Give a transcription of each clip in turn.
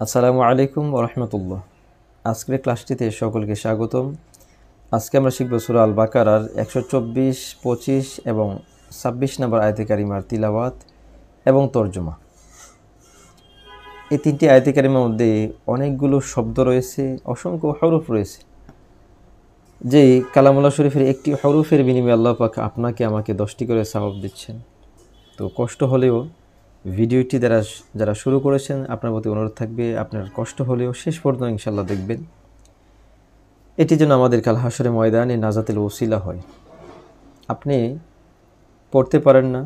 আসসালামু আলাইকুম ওয়া রাহমাতুল্লাহ। আজকের ক্লাসটিতে সকলকে স্বাগতম। আজকে আমরা শিখব সূরা আল বাকারার 124, 25 এবং 26 নম্বর আয়াতে কারিমার তিলাওয়াত এবং তরজমা। এই তিনটি আয়াতে কারিমার মধ্যে অনেকগুলো শব্দ রয়েছে, অসংখ্য হরফ রয়েছে। যে কালামুল্লাহ শরীফের একটি হরফের বিনিময়ে আল্লাহ পাক আপনাকে আমাকে 10টি করে সওয়াব দিচ্ছেন। তো কষ্ট হলেও ভিডিওটি যারা শুরু করেছেন আপনার প্রতি অনুরোধ থাকবে, আপনার কষ্ট হলেও শেষ পর্যন্ত ইনশাআল্লাহ দেখবেন। এটি যেন আমাদের কাল হাসরে ময়দানে নাজাতের ওসিলা হয়। আপনি পড়তে পারেন না,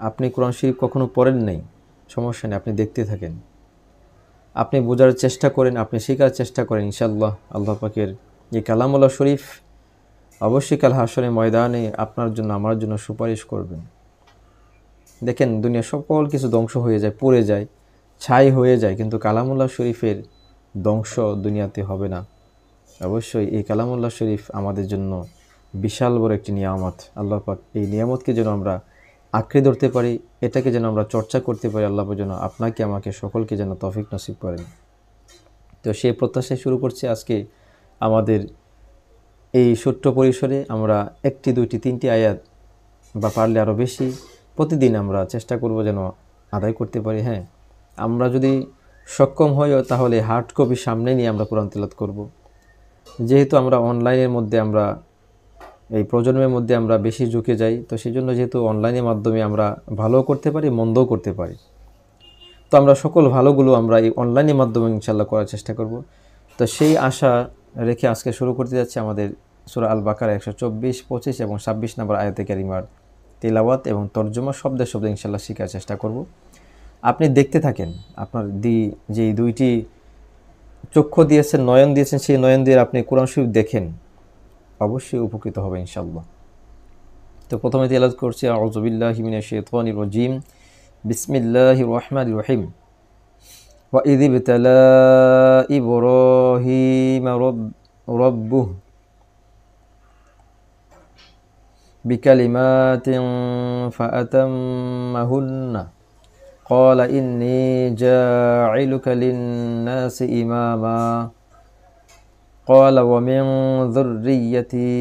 আপনি কোরআন শরীফ কখনো পড়েন নাই, সমস্যা নেই, আপনি দেখতে থাকেন। আপনি বোঝার চেষ্টা করেন, আপনি শেখার চেষ্টা করেন, ইনশাআল্লাহ আল্লাহ পাকের এই কালামুল্লাহ শরীফ অবশ্যই কাল হাসরে ময়দানে আপনার জন্য আমার জন্য সুপারিশ করবেন। দেখেন, দুনিয়া সকল কিছু ধ্বংস হয়ে যায়, পড়ে যায়, ছাই হয়ে যায়, কিন্তু কালামুল্লাহ শরীফের ধ্বংস দুনিয়াতে হবে না। অবশ্যই এই কালামুল্লাহ শরীফ আমাদের জন্য বিশাল বড় একটি নিয়ামত। আল্লাহ পাক এই নিয়ামতকে যেন আমরা আঁকড়ে ধরতে পারি, এটাকে যেন আমরা চর্চা করতে পারি, আল্লাহ যেন আপনাকে আমাকে সকলকে যেন তৌফিক নসিব করেন। তো সেই প্রত্যাশায় শুরু করছি আজকে আমাদের এই ছোট্ট পরিসরে আমরা একটি, দুইটি, তিনটি আয়াত বা পারলে আরও বেশি প্রতিদিন আমরা চেষ্টা করব যেন আদায় করতে পারি। হ্যাঁ, আমরা যদি সক্ষম হই তাহলে হার্ড কপি সামনে নিয়ে আমরা কোরআন তিলাওয়াত করব। যেহেতু আমরা অনলাইনের মধ্যে আমরা এই প্রজন্মের মধ্যে আমরা বেশি ঝুঁকে যাই, তো সেই জন্য যেহেতু অনলাইনের মাধ্যমে আমরা ভালোও করতে পারি, মন্দও করতে পারি, তো আমরা সকল ভালোগুলো আমরা এই অনলাইনের মাধ্যমে ইনশাআল্লাহ করার চেষ্টা করব। তো সেই আশা রেখে আজকে শুরু করতে যাচ্ছি আমাদের সূরা আল বাকারা 124, 25 এবং 26 নম্বর আয়াতে কারিমার তিলাওয়াত এবং তরজমা শব্দে শব্দে ইনশাআল্লাহ শেখার চেষ্টা করব। আপনি দেখতে থাকেন, আপনার যেই দুইটি চক্ষু দিয়েছেন, নয়ন দিয়েছেন, সেই নয়ন দিয়ে আপনি কোরআন শরীফ দেখেন, অবশ্যই উপকৃত হবে ইনশাআল্লাহ। তো প্রথমে তিলাওয়াত করছি আউযু বিল্লাহি মিনাশ শাইতানির রাজিম, বিসমিল্লাহির রহমানির রহিম। ওয়া ইয ইবতালা ইব্রাহিমা রাব্বুহু বিকালিমাতিন ফাআতাম্মাহুন্না قال إني جاعلك للناس إماما قال ومن ذريتي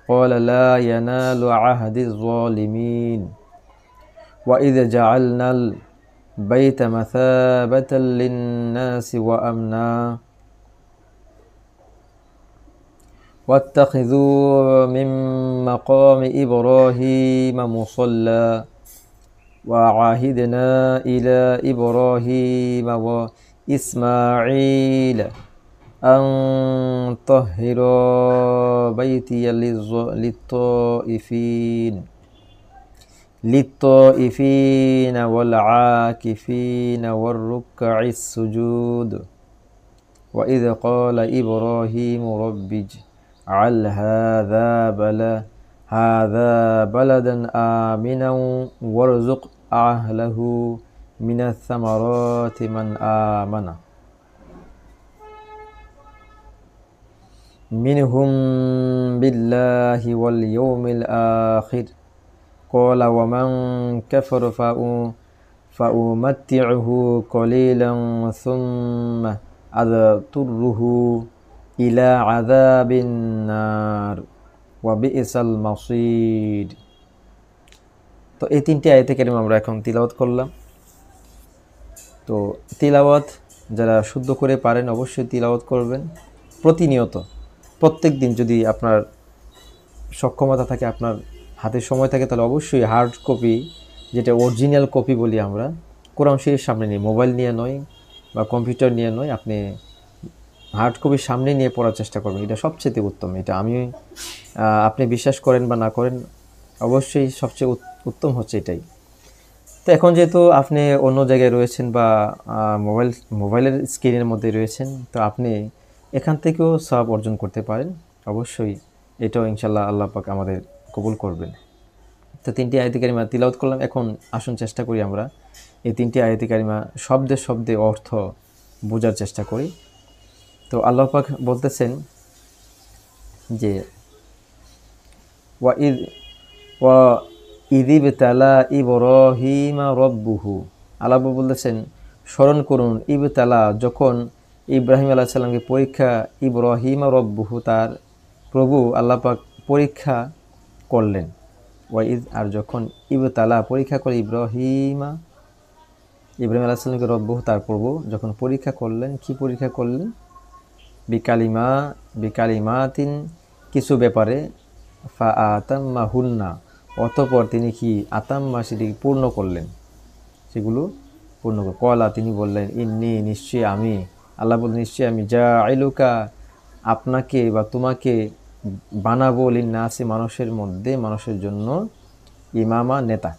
قال لا ينال عهد الظالمين وإذ جعلنا البيت مثابة للناس وأمنا واتخذوا من مقام إبراهيم مصلى وعهدنا إلى إبراهيم وإسماعيل أن طهر بيتي للطائفين والعاكفين والركع السجود وإذ قال إبراهيم رب اجعل هذا بلدا آمنا وارزق أهله من الثمرات من آمن منهم بالله واليوم الآخر قال ومن كفر فأمتعه قليلا ثم أضطره إلى عذاب النار ওয়াবিসাল মাসির। তো এই তিনটি আয়াতে কারিমা আমরা এখন তিলাওয়াত করলাম। তো তিলাওয়াত যারা শুদ্ধ করে পারেন অবশ্যই তিলাওয়াত করবেন প্রতিনিয়ত, প্রত্যেক দিন। যদি আপনার সক্ষমতা থাকে, আপনার হাতে সময় থাকে, তাহলে অবশ্যই হার্ড কপি, যেটা অরিজিনাল কপি বলি আমরা, কোরআন শরীফের সামনে নিয়ে, মোবাইল নিয়ে নয় বা কম্পিউটার নিয়ে নয়, আপনি হার্ড কপির সামনে নিয়ে পড়ার চেষ্টা করবেন। এটা সবচেয়ে উত্তম। এটা আপনি বিশ্বাস করেন বা না করেন, অবশ্যই সবচেয়ে উত্তম হচ্ছে এটাই। তো এখন যেহেতু আপনি অন্য জায়গায় রয়েছেন বা মোবাইলের স্ক্রিনের মধ্যে রয়েছেন, তো আপনি এখান থেকেও সওয়াব অর্জন করতে পারেন। অবশ্যই এটাও ইনশাআল্লাহ আল্লাহ পাক আমাদের কবুল করবেন। তো তিনটি আয়াতে কারিমা তিলাওয়াত করলাম। এখন আসুন চেষ্টা করি আমরা এই তিনটি আয়াতে কারিমা শব্দে শব্দে অর্থ বোঝার চেষ্টা করি। তো আল্লাহ পাক বলতেছেন যে ওয়া ইয ইবতালা ইব্রাহিমা রাব্বুহু, আল্লাহ বলতেছেন স্মরণ করুন ইবতালা যখন ইব্রাহিম আলাইহিস সালামকে পরীক্ষা ইব্রাহিম রব্বুহু তার প্রভু আল্লাহ পাক পরীক্ষা করলেন। ওয়াইদ আর যখন ইবতালা পরীক্ষা করে ইব্রাহিম আলাইহিস সালামকে রব্বুহু তার প্রভু যখন পরীক্ষা করলেন, কি পরীক্ষা করলেন? বিকালিমাতিন কিছু ব্যাপারে ফা আতাম্মাহুন্না অতঃপর তিনি কি আতাম্মা সেটি পূর্ণ করলেন, সেগুলো পূর্ণ করে কলা তিনি বললেন ইন্নি নিশ্চয়ই আমি, আল্লাহ বললেন নিশ্চয়ই আমি জাইলুকা আপনাকে বা তোমাকে বানাবো লিন্নাসি মানুষের মধ্যে মানুষের জন্য ইমামা নেতা।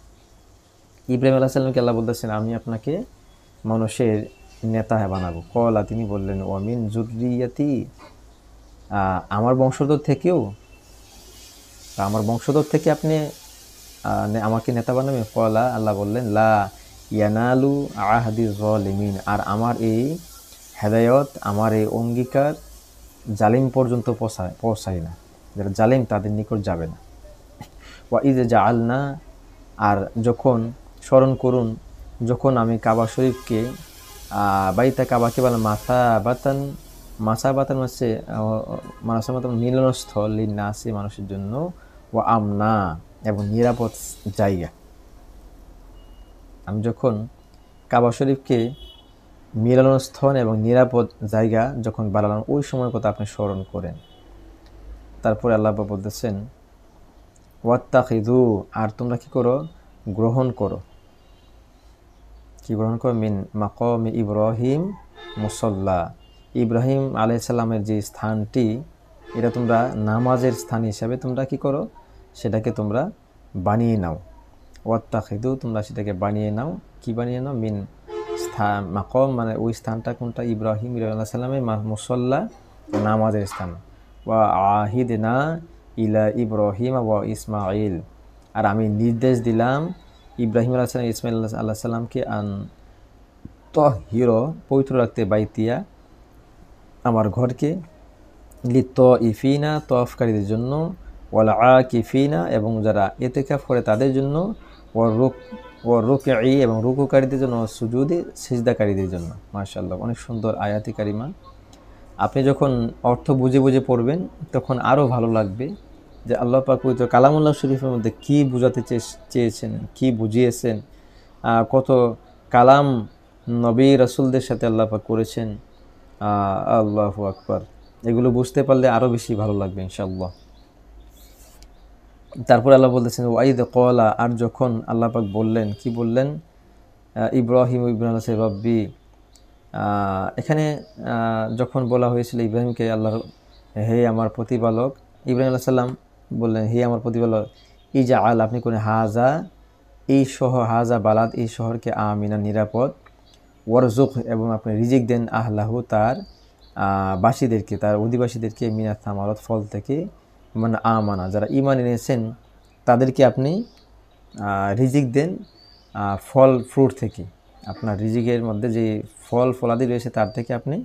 ইব্রাহিম আলাইহিস সালামকে আল্লাহ বলতেছেন আমি আপনাকে মানুষের নেতা বানাবো। কলা তিনি বললেন ওয়ামিন যুররিয়াতি আমার বংশধর থেকেও, আমার বংশধর থেকে আপনি আমাকে নেতা বানাবেন। কলা আল্লাহ বললেন লা ইয়ানালু আহাদি যালিমিন আর আমার এই হেদায়ত আমার এই অঙ্গীকার জালিম পর্যন্ত পৌঁছায় না, যারা জালিম তাদের নিকট যাবে না। ওয়া ইজ জাআলনা আর যখন স্মরণ করুন যখন আমি কাবা শরীফকে বাইতা কাবাকে বলে মাসাবাতান হচ্ছে মাসাবাতান মিলনস্থল লিন্নাসি মানুষের জন্য, ও আমনা এবং নিরাপদ জায়গা। আমি যখন কাবা শরীফকে মিলনস্থল এবং নিরাপদ জায়গা যখন বানালাম ওই সময়ের কথা আপনি স্মরণ করেন। তারপরে আল্লাহ বলতেছেন ওয়াত্তাখিযু আর তোমরা কি করো? গ্রহণ করো। কি গ্রহণ করো? মিন মাকামি ইব্রাহিম মুসাল্লা ইব্রাহিম আলাইহিস সালামের যে স্থানটি এটা তোমরা নামাজের স্থান হিসাবে তোমরা কি করো? সেটাকে তোমরা বানিয়ে নাও। ওয়াত্তাখিযু তোমরা সেটাকে বানিয়ে নাও। কি বানিয়ে নাও? মিন স্থান মাকাম মানে ওই স্থানটা কোনটা? ইব্রাহিম আলাইহিস সালামের মুসাল্লা নামাজের স্থান। ওয়া আহিদনা ইলা ইব্রাহিম ওয়া ইসমাঈল আর আমি নির্দেশ দিলাম ইব্রাহিম আলাইহিস সালাম ইসমাঈল আলাইহিস সালামকে আন তাহিরা পবিত্র রাখতে বাইতিয়া আমার ঘরকে লিত্তাইফিনা তওয়াফকারীদের জন্য ওয়াল আকিফিনা এবং যারা ইতিকাফ করে তাদের জন্য ওয়ার রুকঈ এবং রুকুকারীদের জন্য সুজুদে সিজদাকারীদের জন্য। মাশাআল্লাহ অনেক সুন্দর আয়াতি কারিমা। আপনি যখন অর্থ বুঝে বুঝে পড়বেন তখন আরও ভালো লাগবে যে আল্লাহ পাক পবিত্র কালামুল্লাহ শরীফের মধ্যে কী বোঝাতে চেয়েছেন, কী বুঝিয়েছেন, কত কালাম নবী রাসূলদের সাথে আল্লাহ পাক করেছেন। আল্লাহু আকবার। এগুলো বুঝতে পারলে আরও বেশি ভালো লাগবে ইনশাআল্লাহ। তারপর আল্লাহ বলতেছেন ওয়াইদ ক্বালা আর যখন আল্লাহ পাক বললেন, কি বললেন? ইব্রাহিম রব্বি এখানে যখন বলা হয়েছিল ইব্রাহিমকে আল্লাহর হে আমার প্রতিপালক, ইব্রাহিম আলাইহিস সালাম বললেন হে আমার প্রতিপালক ইজআল আপনি কোন হাজা এই শহর হাজা বালাদ এই শহরকে আমিনা নিরাপদ, ওয়ারজুক এবং আপনি রিজিক দেন আহলাহু তার বাসীদেরকে তার অধিবাসীদেরকে মিনাত থামারত ফল থেকে, মানে আমানা যারা ঈমান এনেছেন তাদেরকে আপনি রিজিক দেন ফল ফ্রুট থেকে, আপনার রিজিকের মধ্যে যে ফল ফলাদি রয়েছে তার থেকে আপনি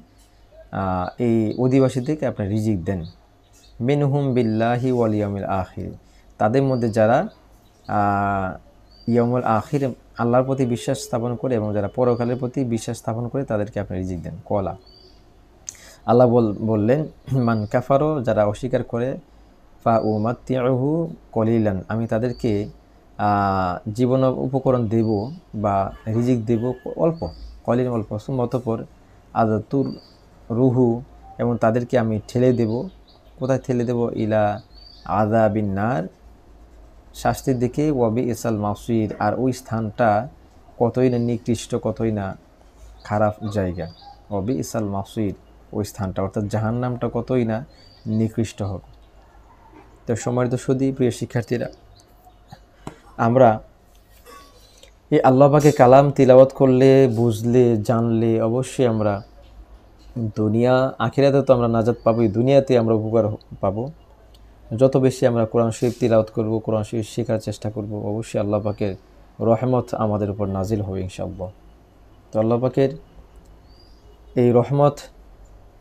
এই অধিবাসীদেরকে আপনি রিজিক দেন। মিনহুম বিল্লাহি ওয়াল ইয়াউমিল আখির তাদের মধ্যে যারা ইয়াউমুল আখির আল্লাহর প্রতি বিশ্বাস স্থাপন করে এবং যারা পরকালের প্রতি বিশ্বাস স্থাপন করে তাদেরকে আপনি রিজিক দেন। কলা আল্লাহ বললেন মান কাফারো যারা অস্বীকার করে ফা উমাত্তিউহু কলিলান আমি তাদেরকে জীবন উপকরণ দেব বা রিজিক দেব অল্প, কলিল অল্প, অতঃপর আদাতুর রুহু এবং তাদেরকে আমি ঠেলে দেব। কোথায় ঠেলে দেব? ইলা আযাবিন নার শাস্তির দিকে, ওয়াবি ইসাল মাসির আর ওই স্থানটা কতই না নিকৃষ্ট, কতই না খারাপ জায়গা। ওয়াবি ইসাল মাসির ওই স্থানটা অর্থাৎ জাহান্নামটা কতই না নিকৃষ্ট হবে। তো সম্মানিত সুধী প্রিয় শিক্ষার্থীরা, আমরা এই আল্লাহ পাকের কালাম তিলাওয়াত করলে বুঝলে জানলে অবশ্যই আমরা দুনিয়া আখিরাতে তো আমরা নাজাত পাবোই, দুনিয়াতে আমরা উপকার পাবো। যত বেশি আমরা কোরআন শরীফ তিলাওয়াত করব, কোরআন শরীফ শেখার চেষ্টা করব, অবশ্যই আল্লাহ পাকের রহমত আমাদের উপর নাজিল হবে ইনশাআল্লাহ। তো আল্লাহ পাকের এই রহমত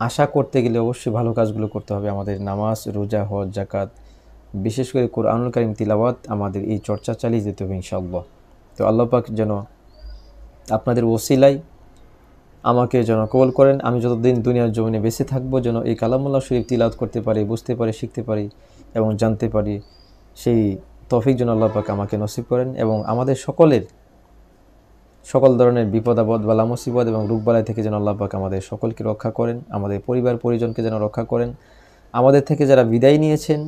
আশা করতে গেলে অবশ্যই ভালো কাজগুলো করতে হবে। আমাদের নামাজ, রোজা, হজ, যাকাত, বিশেষ করে কোরআনুল কারীম তিলাওয়াত আমাদের এই চর্চা চালিয়ে যেতে হবে ইনশাআল্লাহ। তো আল্লাহ পাক যেন আপনাদের ওসিলায় আমাকে যেন কবুল করেন। আমি যতদিন দুনিয়ার জমিনে বেঁচে থাকবো যেন এই কালামুল্লাহ শরীফ তিলাওয়াত করতে পারি, বুঝতে পারি, শিখতে পারি এবং জানতে পারি, সেই তৌফিক যেন আল্লাহ পাক আমাকে নসিব করেন এবং আমাদের সকলের সকল ধরনের বিপদ আপদ বালা মুসিবত এবং রোগবালাই থেকে যেন আল্লাহ পাক আমাদের সকলকে রক্ষা করেন, আমাদের পরিবার পরিজনকে যেন রক্ষা করেন। আমাদের থেকে যারা বিদায় নিয়েছেন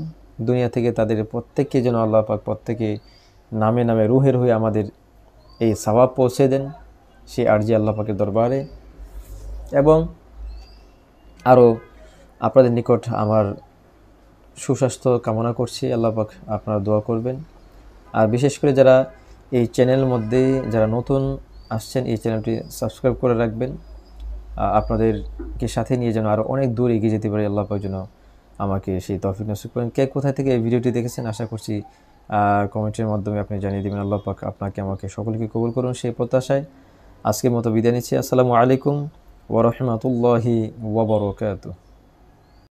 দুনিয়া থেকে তাদের প্রত্যেককে যেন আল্লাহ পাক প্রত্যেকে নামে নামে রুহের হয়ে আমাদের এই সওয়াব পৌঁছে দেন সেই আরজি আল্লাহ পাকের দরবারে। এবং আরও আপনাদের নিকট আমার সুস্বাস্থ্য কামনা করছি, আল্লাহ পাক আপনারা দোয়া করবেন। আর বিশেষ করে যারা এই চ্যানেলের মধ্যে যারা নতুন আসছেন এই চ্যানেলটি সাবস্ক্রাইব করে রাখবেন। আপনাদেরকে সাথে নিয়ে যেন আরও অনেক দূর এগিয়ে যেতে পারি, আল্লাহ পাক যেন আমাকে সেই তৌফিক নসিব করেন। কে কোথায় থেকে এই ভিডিওটি দেখেছেন আশা করছি কমেন্টের মাধ্যমে আপনি জানিয়ে দেবেন। আল্লাহ পাক আপনাকে আমাকে সকলকে কবুল করুন সেই প্রত্যাশায় আজকের মতো বিদায় নিচ্ছি। আসসালামু আলাইকুম ওয়া রাহমাতুল্লাহি ওয়া বারাকাতুহু।